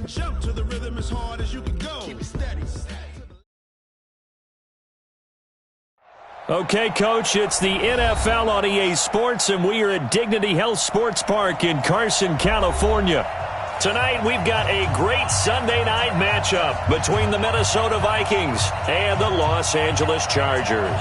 and jump to the rhythm as hard as you can go. Keep it steady. Okay, Coach, it's the NFL on EA Sports, and we are at Dignity Health Sports Park in Carson, California. Tonight, we've got a great Sunday night matchup between the Minnesota Vikings and the Los Angeles Chargers.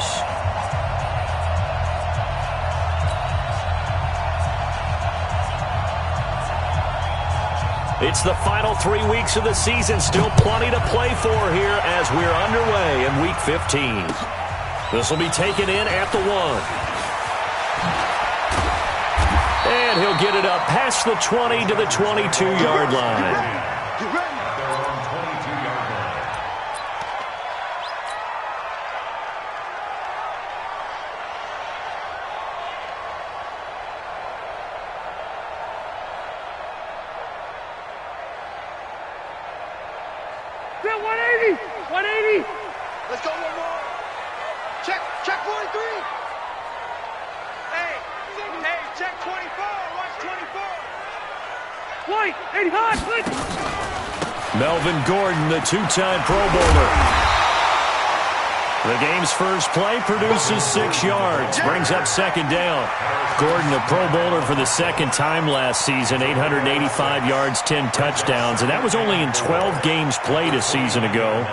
It's the final 3 weeks of the season, still plenty to play for here as we're underway in Week 15. This will be taken in at the 1. And he'll get it up past the 20 to the 22-yard line. Let's go one more. Check 43. Hey, check 24. Watch 24. White, 80 high, Melvin Gordon, the two-time Pro Bowler. The game's first play produces 6 yards, brings up second down. Gordon, a Pro Bowler for the second time last season, 885 yards, 10 touchdowns, and that was only in 12 games played a season ago.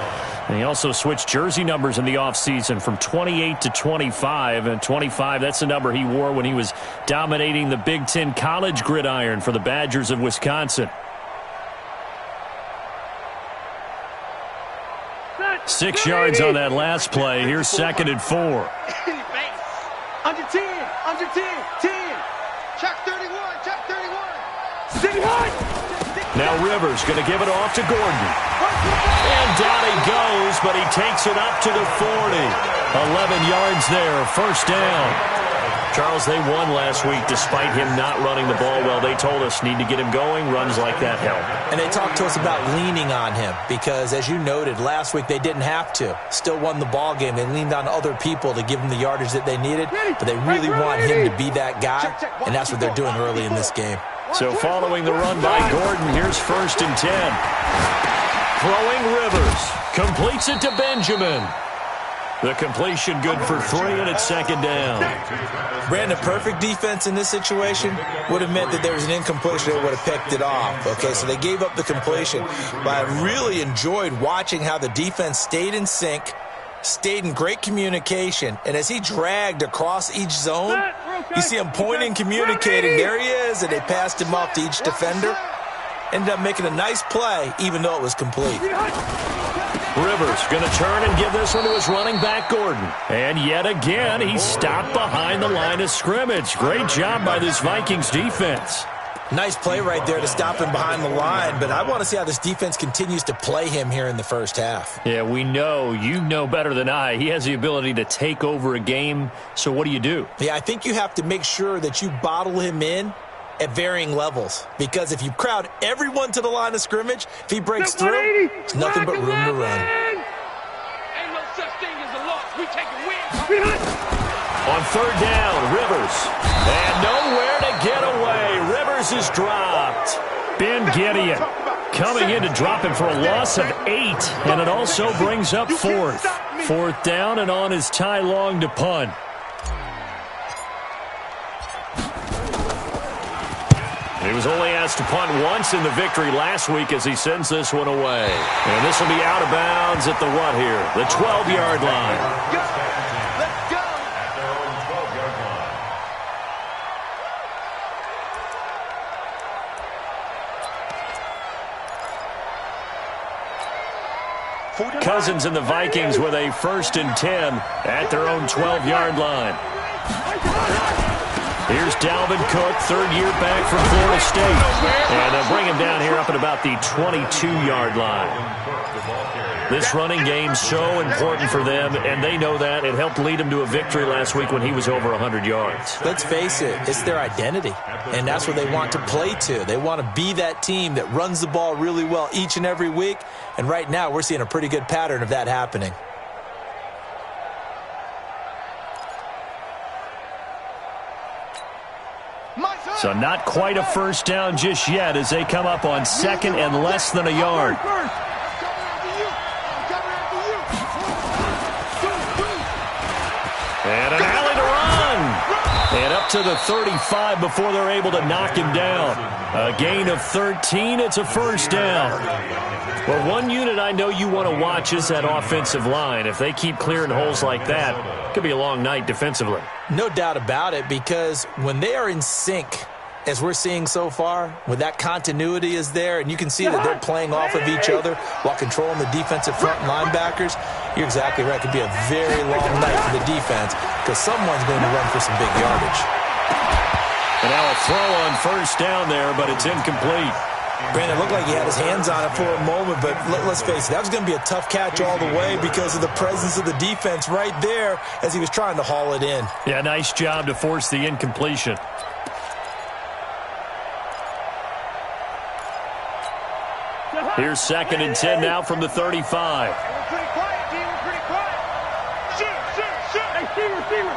And he also switched jersey numbers in the offseason from 28 to 25. And 25, that's the number he wore when he was dominating the Big Ten college gridiron for the Badgers of Wisconsin. 6 yards on that last play. Here's second and 4. Under 10, 10. Check 31, check 31. Now Rivers going to give it off to Gordon. And down he goes, but he takes it up to the 40. 11 yards there, first down. Charles, they won last week despite him not running the ball well. They told us need to get him going. Runs like that help. And they talked to us about leaning on him because, as you noted, last week they didn't have to. Still won the ball game. They leaned on other people to give them the yardage that they needed, but they really want him to be that guy, and that's what they're doing early in this game. So following the run by Gordon, here's first and 10. Throwing Rivers. Completes it to Benjamin. The completion good for 3, and it's second down. Brandon, perfect defense in this situation would have meant that there was an incompletion. They would have picked it off. Okay, so they gave up the completion. But I really enjoyed watching how the defense stayed in sync, stayed in great communication, and as he dragged across each zone, you see him pointing, communicating. There he is, and they passed him off to each defender. Ended up making a nice play, even though it was complete. Rivers going to turn and give this one to his running back, Gordon. And yet again, he's stopped behind the line of scrimmage. Great job by this Vikings defense. Nice play right there to stop him behind the line, but I want to see how this defense continues to play him here in the first half. Yeah, we know. You know better than I. He has the ability to take over a game, so what do you do? Yeah, I think you have to make sure that you bottle him in at varying levels, because if you crowd everyone to the line of scrimmage, if he breaks through, it's nothing but room to run. Ain't no such thing as a loss. We take a win. On third down, Rivers. And nowhere to get away. Rivers is dropped. Ben Gideon coming in to drop him for a loss of 8, and it also brings up fourth. Fourth down, and on is Ty Long to punt. He was only asked to punt once in the victory last week as he sends this one away. And this will be out of bounds at the what here? The 12-yard line. Let's go. Cousins and the Vikings with a first and 10 at their own 12-yard line. Here's Dalvin Cook, third-year back from Florida State. And they'll bring him down here up at about the 22-yard line. This running game's so important for them, and they know that. It helped lead him to a victory last week when he was over 100 yards. Let's face it, it's their identity, and that's what they want to play to. They want to be that team that runs the ball really well each and every week, and right now we're seeing a pretty good pattern of that happening. So not quite a first down just yet as they come up on second and less than a yard. And an alley to run. And up to the 35 before they're able to knock him down. A gain of 13. It's a first down. Well, one unit I know you want to watch is that offensive line. If they keep clearing holes like that, it could be a long night defensively. No doubt about it, because when they are in sync, as we're seeing so far, when that continuity is there, and you can see that they're playing off of each other while controlling the defensive front linebackers, you're exactly right. It could be a very long night for the defense because someone's going to run for some big yardage. And now a throw on first down there, but it's incomplete. Brandon, it looked like he had his hands on it for a moment, but let's face it, that was going to be a tough catch all the way because of the presence of the defense right there as he was trying to haul it in. Yeah, nice job to force the incompletion. Here's 2nd and 10 now from the 35. We're pretty quiet, team. We're pretty quiet. Shoot. Hey, receiver.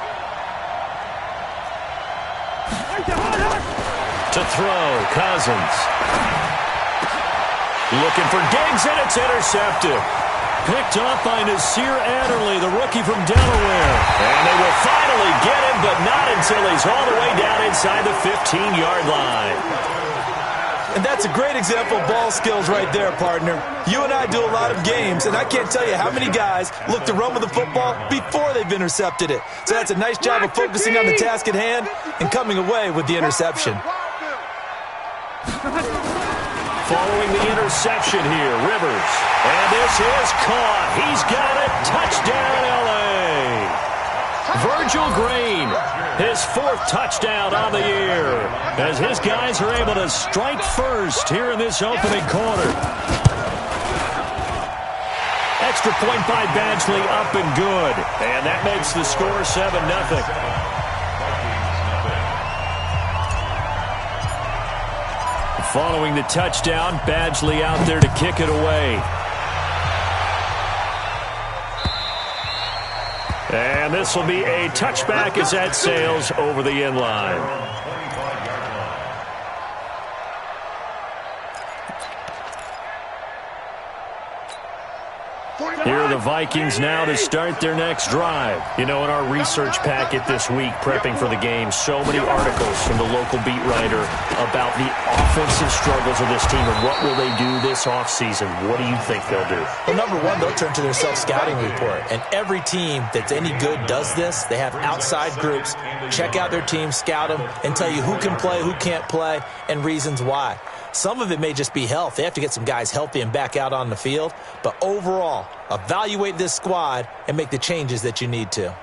To throw, Cousins. Looking for Diggs, and it's intercepted. Picked off by Nasir Adderley, the rookie from Delaware. And they will finally get him, but not until he's all the way down inside the 15-yard line. And that's a great example of ball skills right there, partner. You and I do a lot of games, and I can't tell you how many guys look to run with the football before they've intercepted it. So that's a nice job of focusing on the task at hand and coming away with the interception. Following the interception here, Rivers. And this is caught. He's got it. Touchdown, L.A. Virgil Green, his 4th touchdown on the year, as his guys are able to strike first here in this opening quarter. Extra point by Badgley, up and good. And that makes the score 7-0. Following the touchdown, Badgley out there to kick it away. And this will be a touchback as that sails over the end line. Here are the Vikings now to start their next drive. You know, in our research packet this week, prepping for the game, so many articles from the local beat writer about the offensive struggles of this team and what will they do this offseason. What do you think they'll do? Well, number one, they'll turn to their self-scouting report. And every team that's any good does this. They have outside groups, check out their team, scout them, and tell you who can play, who can't play, and reasons why. Some of it may just be health. They have to get some guys healthy and back out on the field. But overall, evaluate this squad and make the changes that you need to.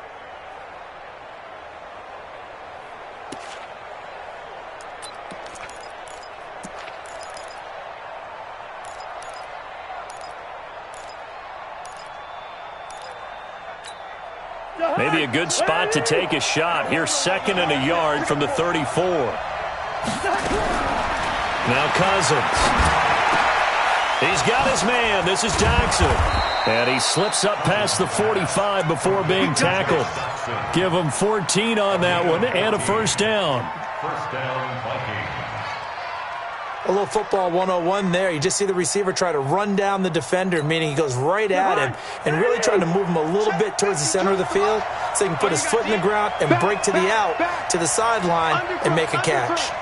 Maybe a good spot to take a shot. Here's 2nd and a yard from the 34. Now Cousins. He's got his man. This is Jackson. And he slips up past the 45 before being tackled. Give him 14 on that one and a first down. A little football 101 there. You just see the receiver try to run down the defender, meaning he goes right at him and really trying to move him a little bit towards the center of the field so he can put his foot in the ground and break to the out, to the sideline, and make a catch.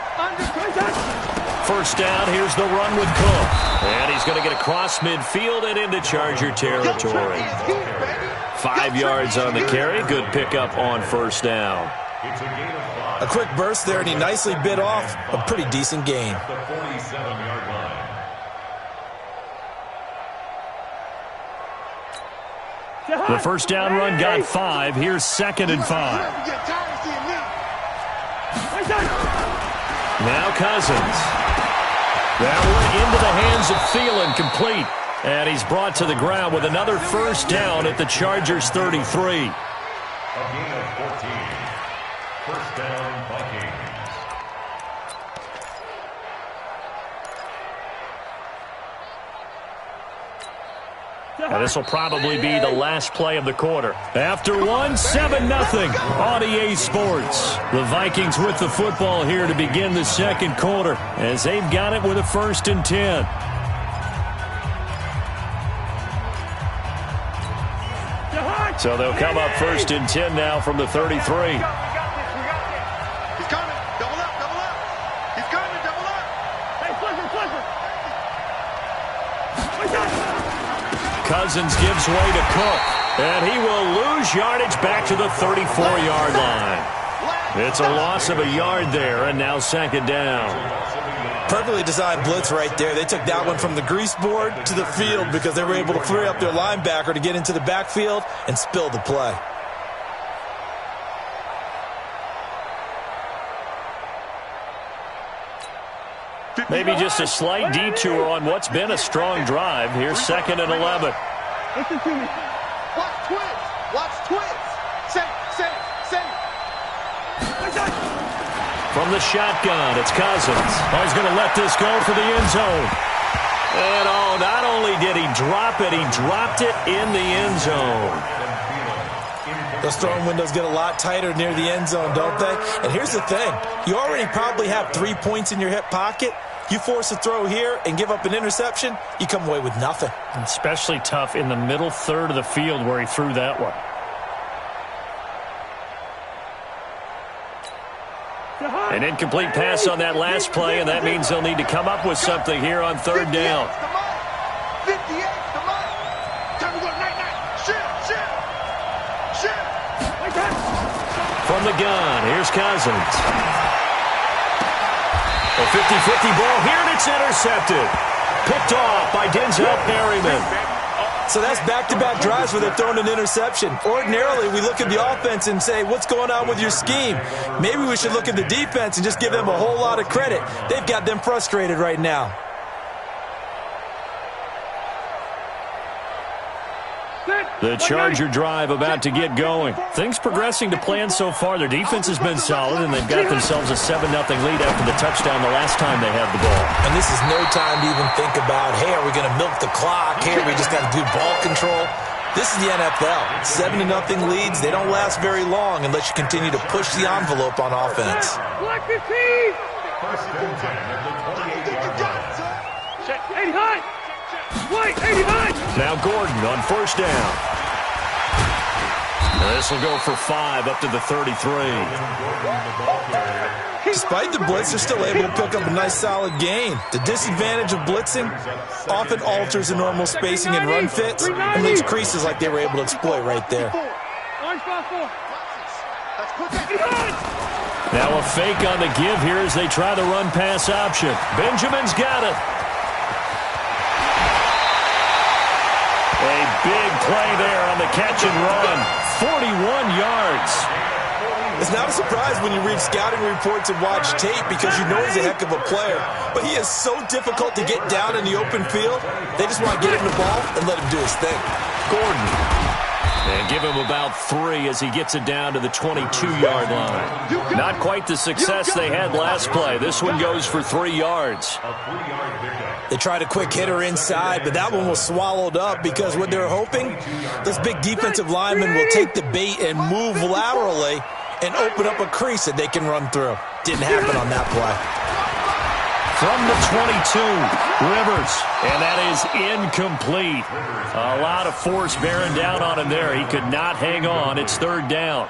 First down, here's the run with Cook. And he's going to get across midfield and into Charger territory. 5 yards on the carry. Good pickup on first down. A quick burst there, and he nicely bit off a pretty decent gain. The first down run got 5. Here's 2nd and 5. Now Cousins. That one into the hands of Thielen, complete. And he's brought to the ground with another first down at the Chargers' 33. A gain of 14. First down, Vikings. And this will probably be the last play of the quarter. After one, 7-0 on EA Sports. The Vikings with the football here to begin the second quarter as they've got it with a 1st and 10. So they'll come up 1st and 10 now from the 33. He's coming. Double up. He's coming. Double up. Hey, Clifford. Cousins gives way to Cook, and he will lose yardage back to the 34-yard line. It's a loss of a yard there, and now 2nd down. Perfectly designed blitz right there. They took that one from the grease board to the field because they were able to free up their linebacker to get into the backfield and spill the play. Maybe just a slight detour on what's been a strong drive. Here's 2nd and 11. Listen to me. Watch twins. Say. From the shotgun, it's Cousins. He's going to let this go for the end zone. And not only did he drop it, he dropped it in the end zone. Those throwing windows get a lot tighter near the end zone, don't they? And here's the thing. You already probably have 3 points in your hip pocket. You force a throw here and give up an interception, you come away with nothing. Especially tough in the middle third of the field where he threw that one. An incomplete pass on that last play, and that means they'll need to come up with something here on 3rd down. 58, the mark. Time to go, night. Shift. From the gun, here's Cousins. A 50-50 ball here, and it's intercepted. Picked off by Denzel Perryman. So that's back-to-back drives where they're throwing an interception. Ordinarily, we look at the offense and say, what's going on with your scheme? Maybe we should look at the defense and just give them a whole lot of credit. They've got them frustrated right now. The Charger drive about to get going. Things progressing to plan so far. Their defense has been solid, and they've got themselves a 7-0 lead after the touchdown the last time they had the ball. And this is no time to even think about, hey, are we going to milk the clock? Hey, we just got to do ball control. This is the NFL. 7-0 leads, they don't last very long unless you continue to push the envelope on offense. Black 15. 80 high. White, 80 high. Now Gordon on 1st down. This will go for 5 up to the 33. Despite the blitz, they're still able to pick up a nice solid gain. The disadvantage of blitzing often alters the normal spacing and run fits and leaves creases like they were able to exploit right there. Now a fake on the give here as they try the run-pass option. Benjamin's got it. A big play there on the catch and run. 41 yards. It's not a surprise when you read scouting reports and watch tape because you know he's a heck of a player. But he is so difficult to get down in the open field. They just want to get him the ball and let him do his thing. Gordon. And give him about 3 as he gets it down to the 22-yard line. Not quite the success they had last play. This one goes for 3 yards. They tried a quick hitter inside, but that one was swallowed up because what they're hoping, those big defensive linemen will take the bait and move laterally and open up a crease that they can run through. Didn't happen on that play. From the 22, Rivers, and that is incomplete. A lot of force bearing down on him there. He could not hang on. It's 3rd down.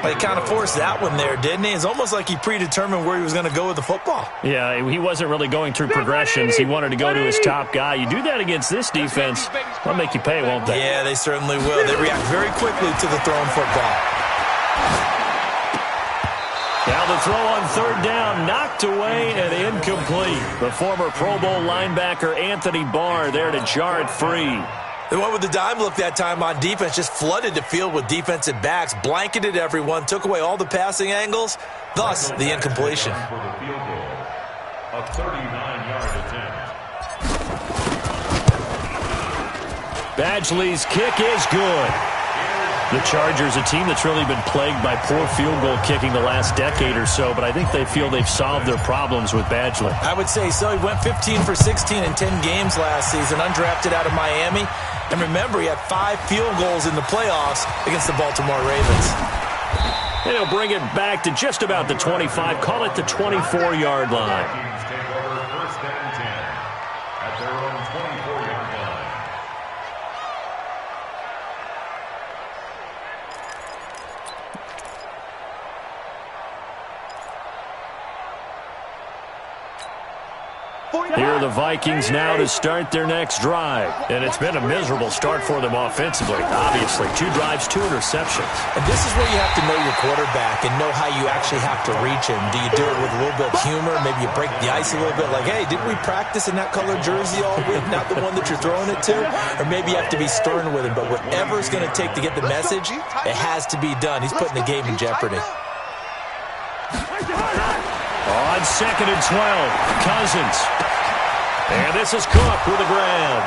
But he kind of forced that one there, didn't he? It's almost like he predetermined where he was going to go with the football. Yeah, he wasn't really going through progressions. He wanted to go to his top guy. You do that against this defense, they'll make you pay, won't they? Yeah, they certainly will. They react very quickly to the thrown football. Now the throw on 3rd down, knocked away and incomplete. The former Pro Bowl linebacker Anthony Barr there to jar it free. The one with the dime look that time on defense just flooded the field with defensive backs, blanketed everyone, took away all the passing angles, thus the incompletion. A 39-yard attempt. Badgley's kick is good. The Chargers, a team that's really been plagued by poor field goal kicking the last decade or so, but I think they feel they've solved their problems with Badgley. I would say so. He went 15 for 16 in 10 games last season, undrafted out of Miami. And remember, he had 5 field goals in the playoffs against the Baltimore Ravens. And he'll bring it back to just about the 25, call it the 24-yard line. Vikings take over first and 10 at their own 24-yard line. Here are the Vikings now to start their next drive. And it's been a miserable start for them offensively. Obviously, 2 drives, 2 interceptions. And this is where you have to know your quarterback and know how you actually have to reach him. Do you do it with a little bit of humor? Maybe you break the ice a little bit like, hey, didn't we practice in that colored jersey all week? Not the one that you're throwing it to? Or maybe you have to be stern with him. But whatever it's going to take to get the message, it has to be done. He's putting the game in jeopardy. On 2nd and 12, Cousins. And this is Cook with a grab.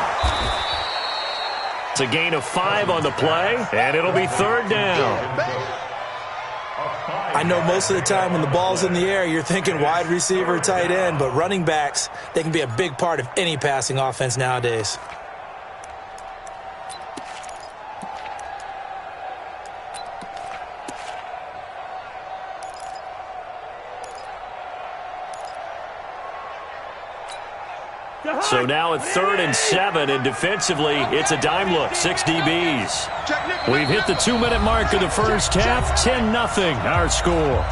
It's a gain of 5 on the play, and it'll be 3rd down. I know most of the time when the ball's in the air, you're thinking wide receiver, tight end, but running backs, they can be a big part of any passing offense nowadays. So now at 3rd and 7, and defensively, it's a dime look, 6 DBs. We've hit the 2-minute mark of the first half, 10-0 our score.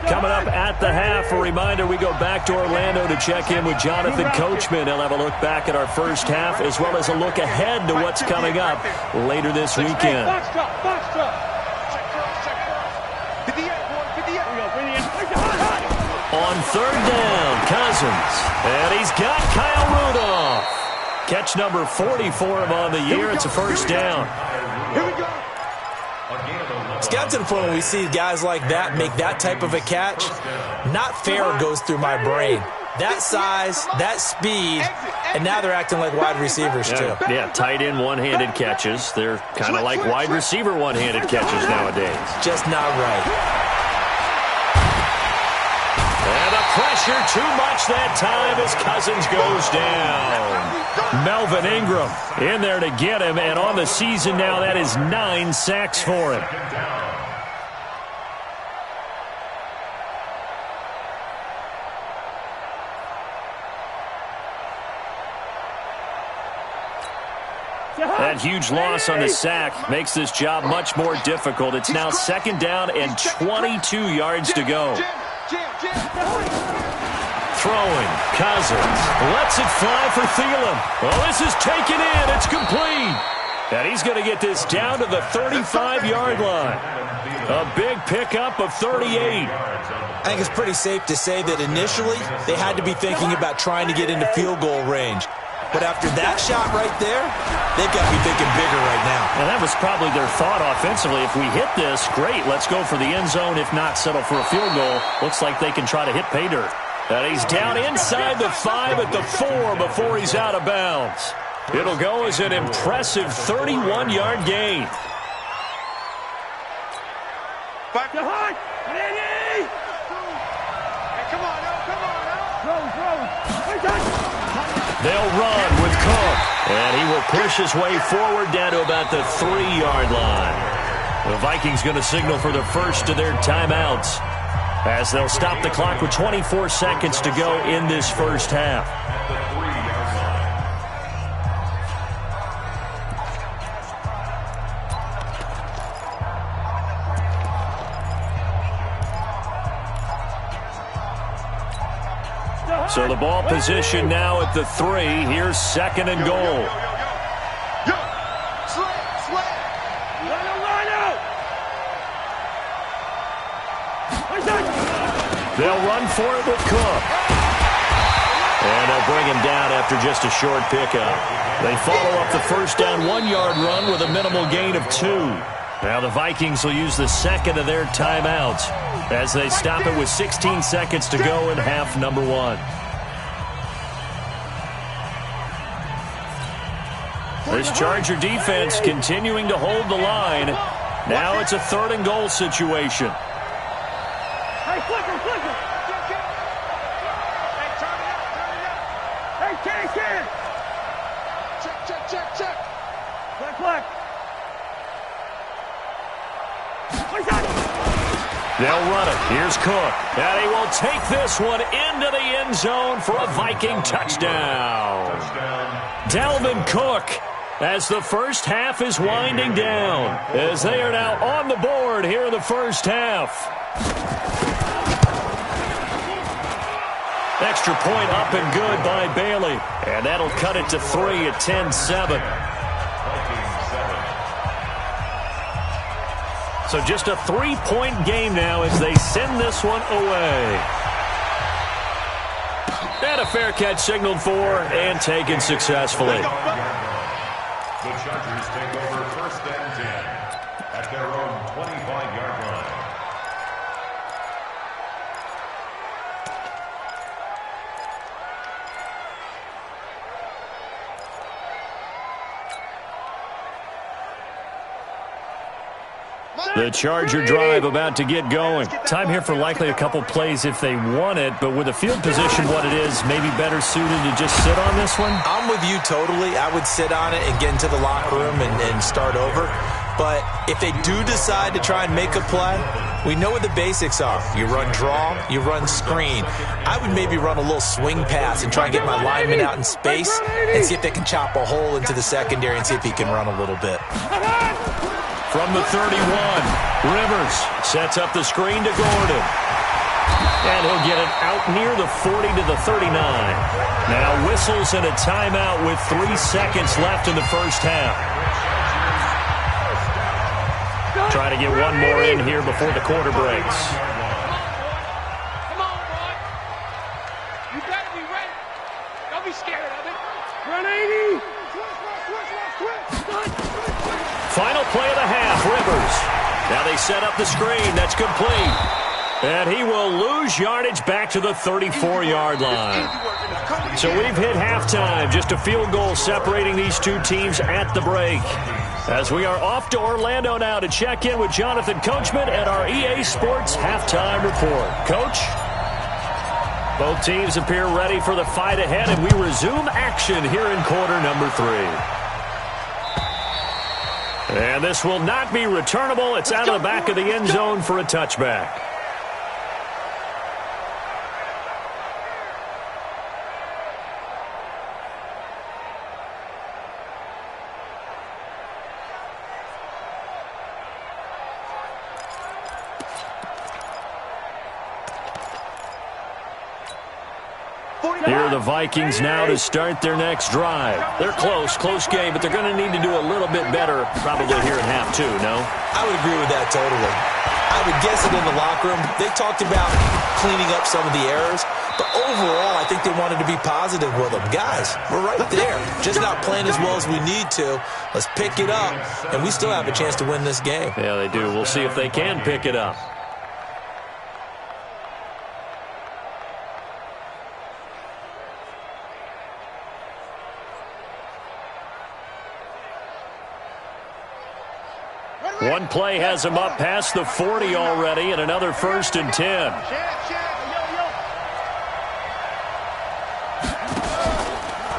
Coming up at the half, a reminder, we go back to Orlando to check in with Jonathan Coachman. He'll have a look back at our first half as well as a look ahead to what's coming up later this weekend. On 3rd down, Cousins. And he's got Kyle Rudolph. Catch number 40 for him on the year. It's a first down. Here we go. It's got to the point when we see guys like that make that type of a catch, not fair goes through my brain. That size, that speed, and now they're acting like wide receivers too. Yeah, tight end one-handed catches. They're kind of like wide receiver one-handed catches nowadays. Just not right. And the pressure too much that time as Cousins goes down. Melvin Ingram in there to get him, and on the season now, that is 9 sacks for him. That huge loss on the sack makes this job much more difficult. It's now 2nd down and 22 yards to go. Throwing, Cousins lets it fly for Thielen. Well, this is taken in. It's complete. And he's going to get this down to the 35-yard line. A big pickup of 38. I think it's pretty safe to say that initially they had to be thinking about trying to get into field goal range. But after that shot right there, they've got to be thinking bigger right now. And that was probably their thought offensively. If we hit this, great, let's go for the end zone. If not, settle for a field goal. Looks like they can try to hit pay dirt. And he's down inside the 5 at the 4 before he's out of bounds. It'll go as an impressive 31-yard gain. Back to high. Ready? Hey, come on, throw. They'll run with Cook. And he will push his way forward down to about the 3-yard line. The Vikings going to signal for the first of their timeouts as they'll stop the clock with 24 seconds to go in this first half. So the ball position now at the 3. Here's 2nd and goal. They'll run for it with Cook. And they'll bring him down after just a short pickup. They follow up the first down 1-yard run with a minimal gain of 2. Now the Vikings will use the second of their timeouts as they stop it with 16 seconds to go in half number 1. This Charger defense continuing to hold the line. Now it's a 3rd and goal situation. Hey, flicker. Hey, turn it up. Hey, Ken. Check. Flick. They'll run it. Here's Cook. And he will take this one into the end zone for a Viking touchdown. Dalvin Cook, as the first half is winding down, as they are now on the board here in the first half. Extra point up and good by Bailey. And that'll cut it to 3 at 10-7. So just a 3-point game now as they send this one away. And a fair catch signaled for and taken successfully. The Chargers take over 1st and 10 at their own 25-yard line. The Charger drive about to get going. Time here for likely a couple plays if they want it, but with the field position what it is, maybe better suited to just sit on this one? I'm with you totally. I would sit on it and get into the locker room and start over. But if they do decide to try and make a play, we know what the basics are. You run draw, you run screen. I would maybe run a little swing pass and try and get my lineman out in space and see if they can chop a hole into the secondary and see if he can run a little bit. From the 31, Rivers sets up the screen to Gordon. And he'll get it out near the 40 to the 39. Now whistles and a timeout with 3 seconds left in the first half. Trying to get one more in here before the quarter breaks. Come on, boy. You got to be ready. Don't be scared of it. Run 80. Final play of the half, Rivers. Now they set up the screen. That's complete. And he will lose yardage back to the 34-yard line. So we've hit halftime. Just a field goal separating these two teams at the break. As we are off to Orlando now to check in with Jonathan Coachman at our EA Sports Halftime Report. Coach? Both teams appear ready for the fight ahead, and we resume action here in quarter number 3. And this will not be returnable. It's out of the back of the end zone for a touchback. Here are the Vikings now to start their next drive. They're close game, but they're going to need to do a little bit better probably here in half 2, no? I would agree with that totally. I would guess it in the locker room. They talked about cleaning up some of the errors, but overall I think they wanted to be positive with them. Guys, we're right there. Just not playing as well as we need to. Let's pick it up, and we still have a chance to win this game. Yeah, they do. We'll see if they can pick it up. One play has him up past the 40 already, and another 1st and 10.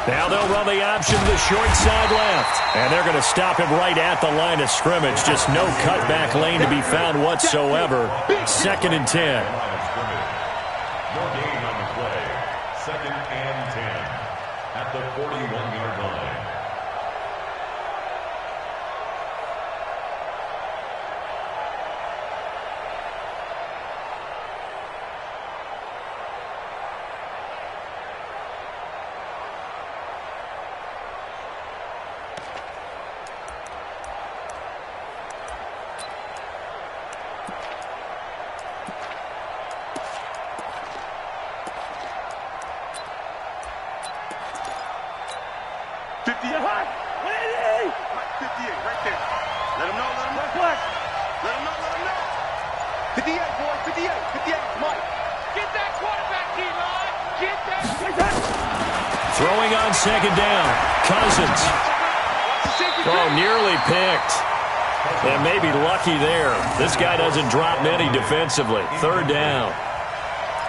Now they'll run the option to the short side left. And they're going to stop him right at the line of scrimmage. Just no cutback lane to be found whatsoever. 2nd and 10. No gain on the play. 2nd and 10 at the 41-yard line. 58, boy, 58, 58, Mike. Get that quarterback, D-line. Get that. Throwing on second down. Cousins. Oh, nearly picked. And maybe lucky there. This guy doesn't drop many defensively. Third down.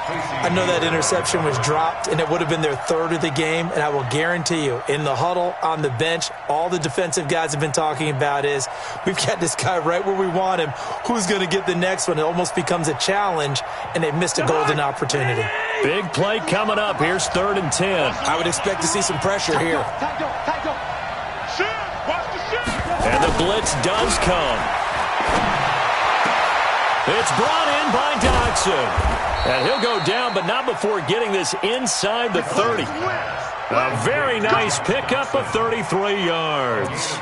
I know that interception was dropped, and it would have been their third of the game, and I will guarantee you, in the huddle, on the bench, all the defensive guys have been talking about is, we've got this guy right where we want him. Who's going to get the next one? It almost becomes a challenge, and they've missed a golden opportunity. Big play coming up. Here's 3rd and 10. I would expect to see some pressure here. Shoot, watch the shoot. And the blitz does come. It's brought in by Dodson. And he'll go down, but not before getting this inside the 30. A very nice pickup of 33 yards.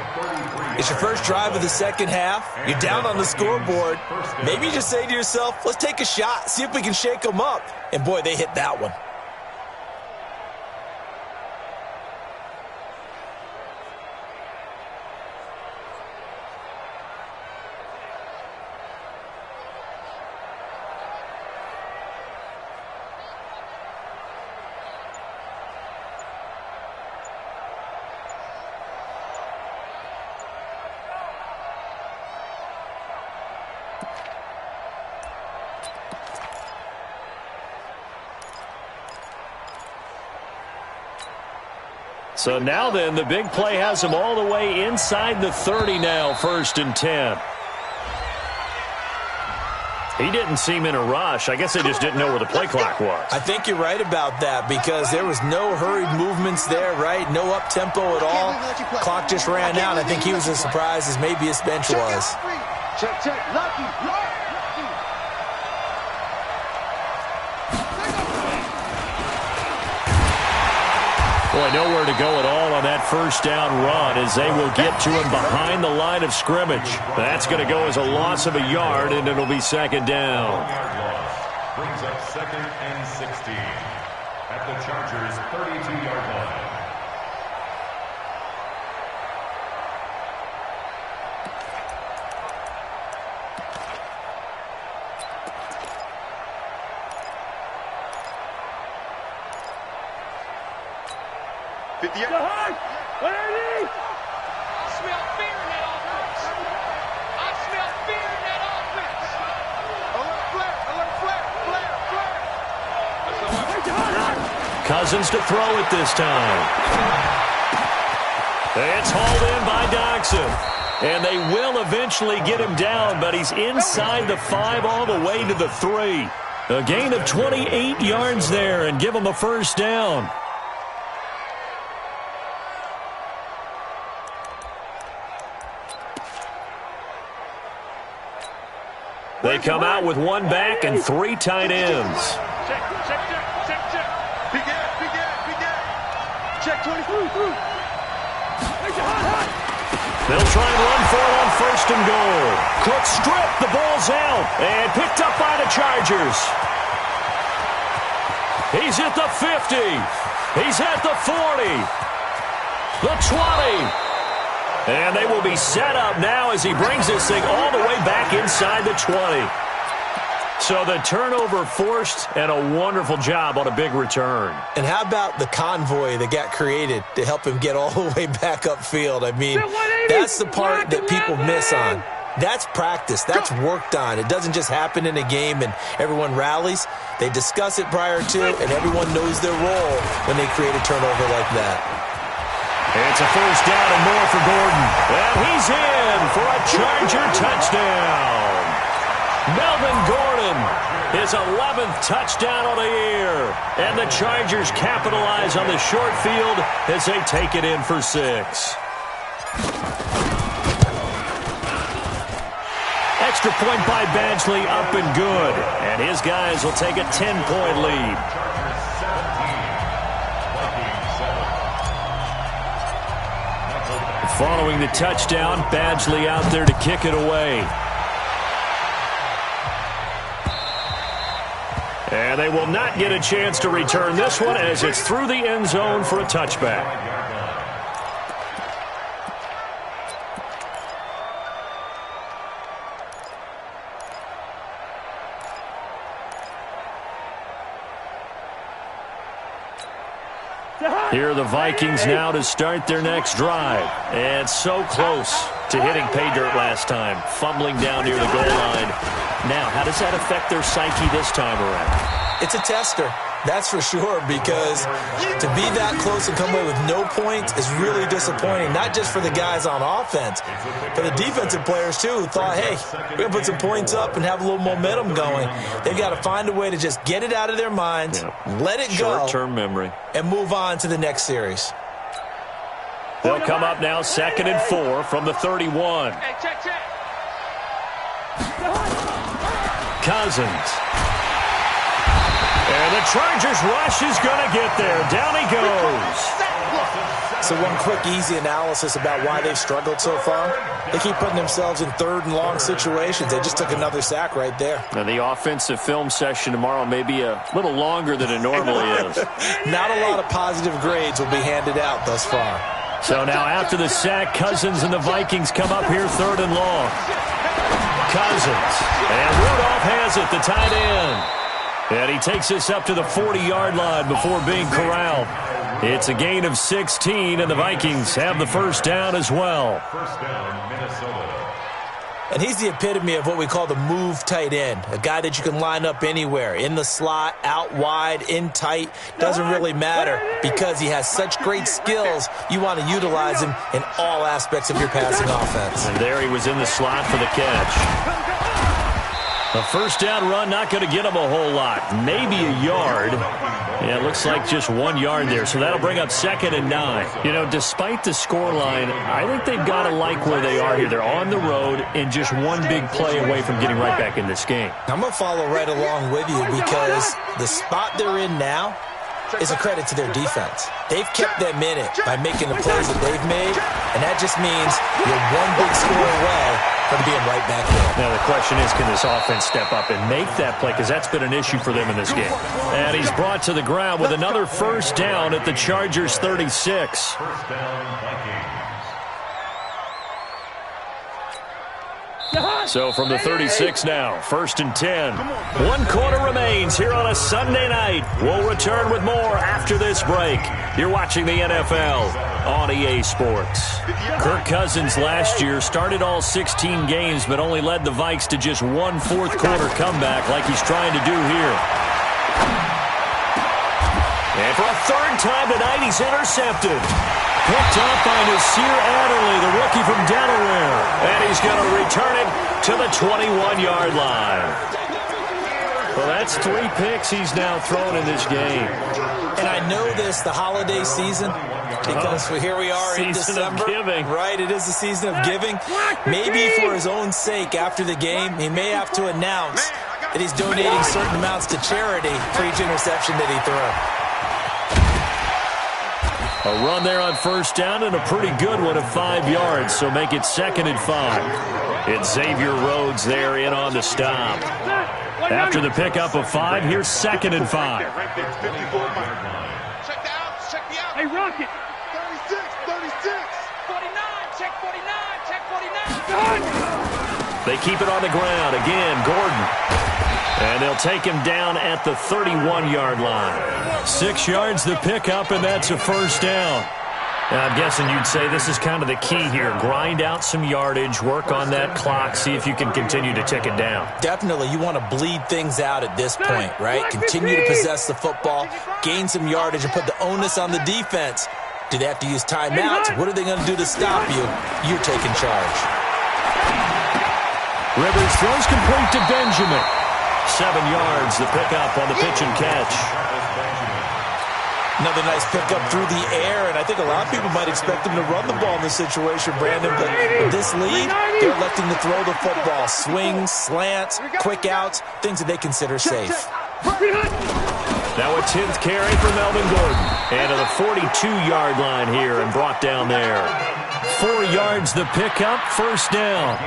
It's your first drive of the second half. You're down on the scoreboard. Maybe you just say to yourself, let's take a shot, see if we can shake them up. And, boy, they hit that one. So now then, the big play has him all the way inside the 30 now, 1st and 10. He didn't seem in a rush. I guess they just didn't know where the play clock was. I think you're right about that because there was no hurried movements there, right? No up-tempo at all. Clock just ran out. I think he was as surprised as maybe his bench was. Check, check, lucky. Boy, nowhere to go at all on that first down run as they will get to him behind the line of scrimmage. That's going to go as a loss of a yard, and it'll be 2nd down. Brings up 2nd and 16 at the Chargers' 32-yard line. I smell fear in that offense. I smell fear in that offense. Alert, flare. Cousins to throw it this time. It's hauled in by Dodson. And they will eventually get him down, but he's inside the 5 all the way to the 3. A gain of 28 yards there and give him a first down. They come out with 1 back and 3 tight ends. Check. Check 23. They'll try and run for it on 1st and goal. Quick strip, the ball's out, and picked up by the Chargers. He's at the 50. He's at the 40. The 20. And they will be set up now as he brings this thing all the way back inside the 20. So the turnover forced and a wonderful job on a big return. And how about the convoy that got created to help him get all the way back upfield? I mean, that's the part that people miss on. That's practice. That's worked on. It doesn't just happen in a game and everyone rallies. They discuss it prior to, and everyone knows their role when they create a turnover like that. It's a first down and more for Gordon. And he's in for a Charger touchdown. Melvin Gordon, his 11th touchdown of the year. And the Chargers capitalize on the short field as they take it in for 6. Extra point by Badgley up and good. And his guys will take a 10-point lead. Following the touchdown, Badgley out there to kick it away. And they will not get a chance to return this one as it's through the end zone for a touchback. Here are the Vikings now to start their next drive. And so close to hitting pay dirt last time, fumbling down near the goal line. Now, how does that affect their psyche this time around? It's a tester. That's for sure, because to be that close and come away with no points is really disappointing, not just for the guys on offense, but the defensive players, too, who thought, hey, we're going to put some points up and have a little momentum going. They've got to find a way to just get it out of their minds, let it go, short-term memory, and move on to the next series. They'll come up now 2nd and 4 from the 31. Hey, check. Cousins. And the Chargers rush is going to get there. Down he goes. So one quick, easy analysis about why they've struggled so far. They keep putting themselves in third and long situations. They just took another sack right there. Now, the offensive film session tomorrow may be a little longer than it normally is. Not a lot of positive grades will be handed out thus far. So now after the sack, Cousins and the Vikings come up here 3rd and long. Cousins. And Rudolph has it, the tight end. And he takes this up to the 40-yard line before being corralled. It's a gain of 16, and the Vikings have the first down as well. First down, Minnesota. And he's the epitome of what we call the move tight end, a guy that you can line up anywhere, in the slot, out wide, in tight, doesn't really matter because he has such great skills. You want to utilize him in all aspects of your passing offense. And there he was in the slot for the catch. A first down run, not going to get him a whole lot. Maybe a yard. Yeah, it looks like just 1 yard there. So that'll bring up 2nd and 9. You know, despite the scoreline, I think they've got to like where they are here. They're on the road and just one big play away from getting right back in this game. I'm going to follow right along with you because the spot they're in now is a credit to their defense. They've kept them in it by making the plays that they've made, and that just means you're one big score away from being right back there. Now the question is, can this offense step up and make that play? Because that's been an issue for them in this game. And he's brought to the ground with another first down at the Chargers 36. First down, Vikings. So from the 36 now, 1st and 10. 1 quarter remains here on a Sunday night. We'll return with more after this break. You're watching the NFL on EA Sports. Kirk Cousins last year started all 16 games, but only led the Vikes to just 1 fourth-quarter comeback like he's trying to do here. And for a 3rd time tonight, he's intercepted. Picked up by Nasir Adderley, the rookie from Delaware. And he's going to return it to the 21-yard line. Well, that's 3 picks he's now thrown in this game. And I know this, the holiday season, because here we are in December. Season of giving. Right, it is the season of giving. Maybe for his own sake after the game, he may have to announce that he's donating certain amounts to charity for each interception that he threw. A run there on first down and a pretty good one of 5 yards, so make it 2nd and 5. It's Xavier Rhodes there in on the stop. After the pickup of 5, here's 2nd and 5. Check the out. Hey, Rocket. 36. 49, check 49, check 49. They keep it on the ground. Again, Gordon. And they'll take him down at the 31-yard line. 6 yards the pickup, and that's a first down. Now, I'm guessing you'd say this is kind of the key here. Grind out some yardage, work on that clock, see if you can continue to tick it down. Definitely, you want to bleed things out at this point, right? Continue to possess the football, gain some yardage, and put the onus on the defense. Do they have to use timeouts? What are they going to do to stop you? You're taking charge. Rivers throws complete to Benjamin. 7 yards, the pickup on the pitch and catch. Another nice pickup through the air, and I think a lot of people might expect them to run the ball in this situation, Brandon, but with this lead, they're electing to throw the football. Swings, slants, quick outs, things that they consider safe. Now a 10th carry for Melvin Gordon. And to the 42-yard line here and brought down there. 4 yards the pickup, first down.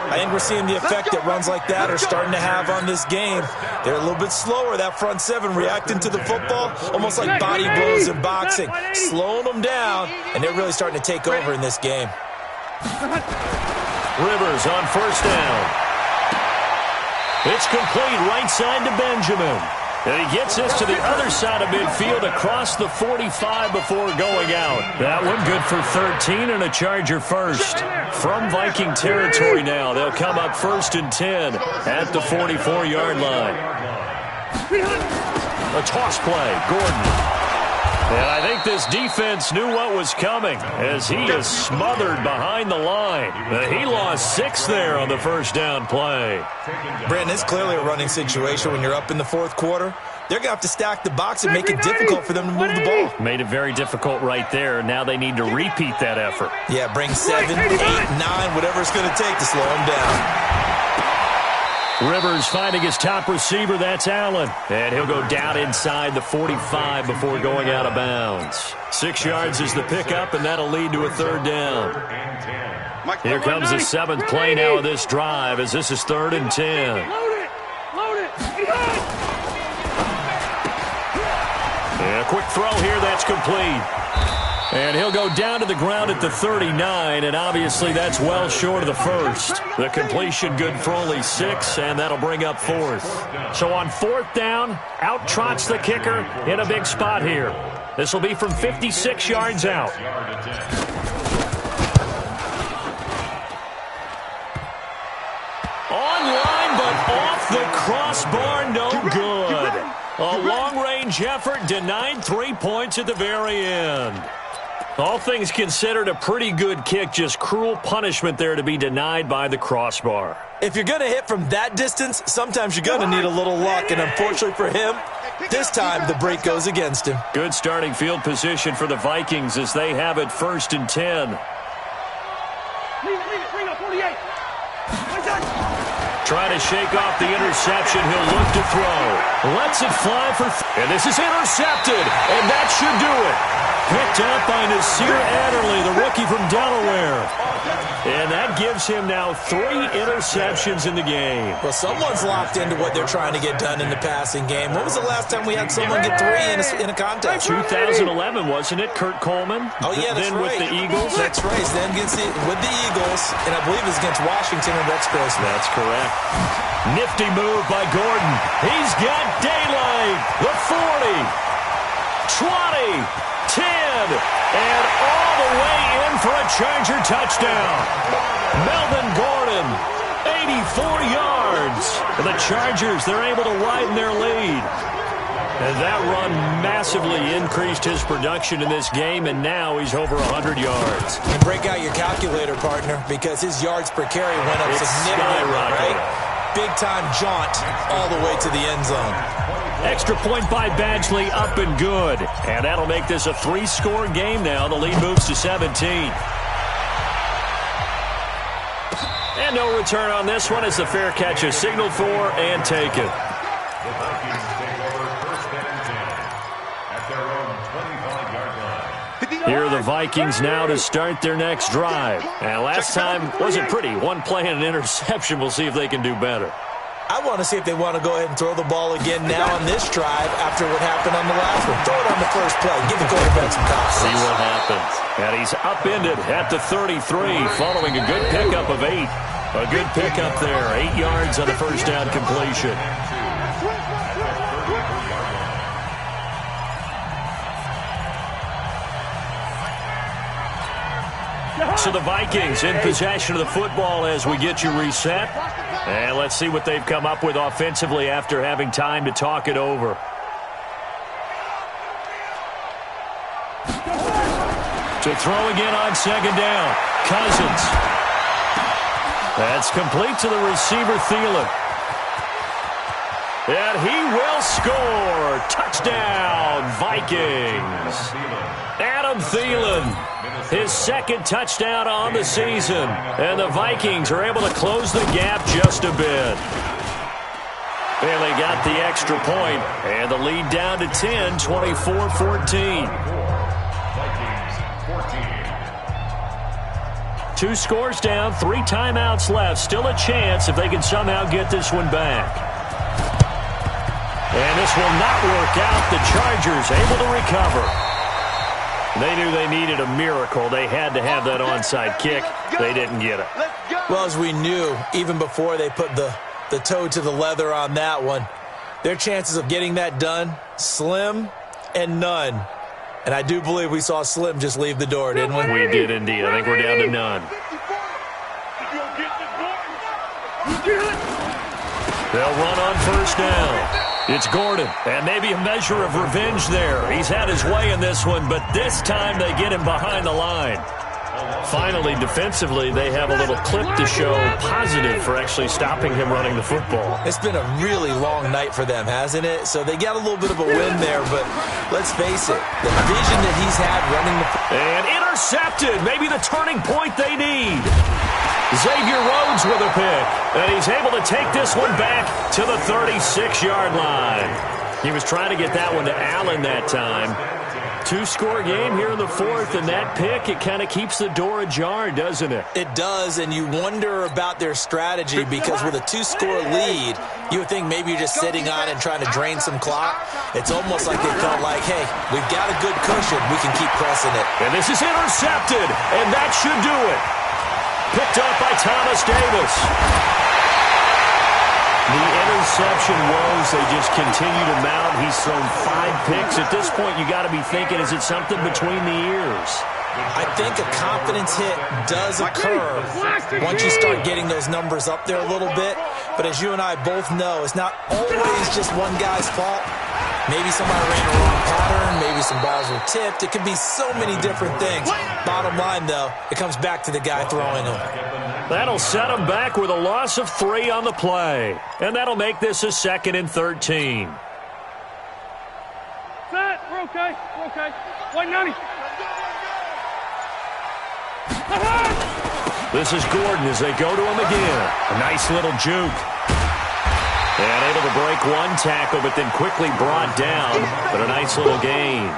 I think we're seeing the effect that runs like that are starting to have on this game. They're a little bit slower, that front seven, reacting to the football, almost like body blows in boxing, slowing them down, and they're really starting to take over in this game. Rivers on first down. It's complete right side to Benjamin. And he gets this to the other side of midfield across the 45 before going out. That one good for 13 and a Charger first. From Viking territory now, they'll come up 1st and 10 at the 44-yard line. A toss play, Gordon. And I think this defense knew what was coming as he is smothered behind the line. He lost 6 there on the first down play. Brandon, it's clearly a running situation when you're up in the fourth quarter. They're going to have to stack the box and make it difficult for them to move the ball. Made it very difficult right there. Now they need to repeat that effort. Yeah, bring 7, 8, 9, whatever it's going to take to slow them down. Rivers finding his top receiver. That's Allen. And he'll go down inside the 45 before going out of bounds. 6 yards is the pickup, and that'll lead to a 3rd down. Here comes the 7th play now of this drive as this is 3rd and 10. Load it. And a quick throw here. That's complete. And he'll go down to the ground at the 39, and obviously that's well short of the first. The completion good for only 6, and that'll bring up 4th. So on 4th down, out trots the kicker in a big spot here. This will be from 56 yards out. Online, but off the crossbar, no good. A long-range effort denied 3 points at the very end. All things considered, a pretty good kick, just cruel punishment there to be denied by the crossbar. If you're going to hit from that distance, sometimes you're going to need a little luck, and unfortunately for him, this time the break goes against him. Good starting field position for the Vikings as they have it 1st and 10. Leave it. Bring up 48. Trying to shake off the interception. He'll look to throw. Lets it fly for... And this is intercepted, and that should do it. Picked up by Nasir Adderley, the rookie from Delaware. And that gives him now 3 interceptions in the game. Well, someone's locked into what they're trying to get done in the passing game. When was the last time we had someone get 3 in a contest? 2011, wasn't it? Kurt Coleman? Oh, yeah, that's then right. With the Eagles? That's right. Then with the Eagles, and I believe it's against Washington and Rex Grossman. That's correct. Nifty move by Gordon. He's got daylight. The 40, 20, 10, and all the way in for a Charger touchdown. Melvin Gordon, 84 yards. And the Chargers, they're able to widen their lead. And that run massively increased his production in this game, and now he's over 100 yards. And break out your calculator, partner, because his yards per carry went up significantly, right? Big-time jaunt all the way to the end zone. Extra point by Badgley, up and good. And that'll make this a 3-score game now. The lead moves to 17. And no return on this one as the fair catch is signaled for and taken. The Vikings take over 1st and 10 at their own 25-yard line. Here are the Vikings now to start their next drive. And last time wasn't pretty. 1 play and an interception. We'll see if they can do better. I want to see if they want to go ahead and throw the ball again now on this drive after what happened on the last one. Throw it on the first play. Give the quarterback some confidence. See what happens. And he's upended at the 33 following a good pickup of 8. A good pickup there. 8 yards on the first down completion. So the Vikings in possession of the football as we get you reset. And let's see what they've come up with offensively after having time to talk it over. To throw again on 2nd down. Cousins. That's complete to the receiver, Thielen. And he will score. Touchdown, Vikings. Adam Thielen. His 2nd touchdown on the season. And the Vikings are able to close the gap just a bit. And they got the extra point. And the lead down to 10, 24-14. Vikings 14. 2 scores down, 3 timeouts left. Still a chance if they can somehow get this one back. And this will not work out. The Chargers able to recover. They knew they needed a miracle. They had to have that onside kick. They didn't get it. Well, as we knew, even before they put the toe to the leather on that one, their chances of getting that done, slim and none. And I do believe we saw Slim just leave the door, didn't we? We did indeed. I think we're down to none. They'll run on first down. It's Gordon, and maybe a measure of revenge there. He's had his way in this one, but this time they get him behind the line. Finally, defensively, they have a little clip to show positive for actually stopping him running the football. It's been a really long night for them, hasn't it? So they got a little bit of a win there, but let's face it, the vision that he's had running the football. And intercepted, maybe the turning point they need. Xavier Rhodes with a pick, and he's able to take this one back to the 36-yard line. He was trying to get that one to Allen that time. Two-score game here in the fourth, and that pick, it kind of keeps the door ajar, doesn't it? It does, and you wonder about their strategy because with a two-score lead, you would think maybe you're just sitting on it and trying to drain some clock. It's almost like they felt like, hey, we've got a good cushion. We can keep pressing it. And this is intercepted, and that should do it. Picked up by Thomas Davis. The interception woes, they just continue to mount. He's thrown 5 picks. At this point, you got to be thinking, is it something between the ears? I think a confidence hit does occur once you start getting those numbers up there a little bit. But as you and I both know, it's not always just one guy's fault. Maybe somebody ran a wrong pattern. Maybe some balls were tipped. It could be so many different things. Bottom line, though, it comes back to the guy throwing them. That'll set him back with a loss of 3 on the play. And that'll make this a 2nd and 13. Set. We're okay. We're okay. 190. This is Gordon as they go to him again. A nice little juke. And able to break one tackle, but then quickly brought down. But a nice little gain.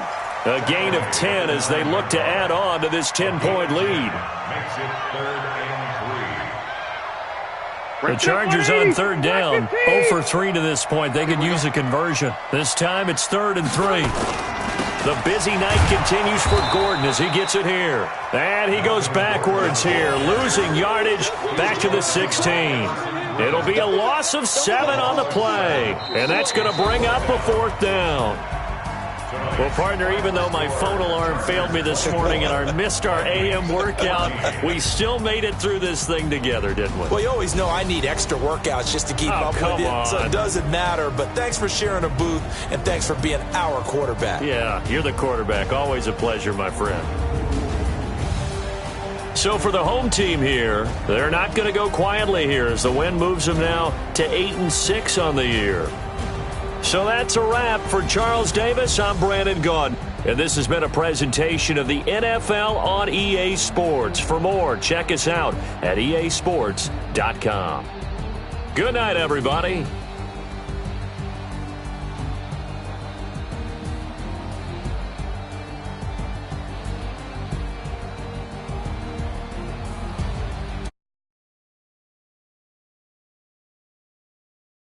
A gain of 10 as they look to add on to this 10-point lead. Makes it 3rd and 3. The Chargers on 3rd down. 0 for 3 to this point. They could use a conversion. This time it's 3rd and 3. The busy night continues for Gordon as he gets it here. And he goes backwards here, losing yardage back to the 16. It'll be a loss of 7 on the play, and that's going to bring up a 4th down. Well, partner, even though my phone alarm failed me this morning and I missed our AM workout, we still made it through this thing together, didn't we? Well, you always know I need extra workouts just to keep up with you, so it doesn't matter. But thanks for sharing a booth, and thanks for being our quarterback. Yeah, you're the quarterback. Always a pleasure, my friend. So for the home team here, they're not going to go quietly here as the win moves them now to 8-6 on the year. So that's a wrap for Charles Davis. I'm Brandon Gaudin, and this has been a presentation of the NFL on EA Sports. For more, check us out at easports.com. Good night, everybody.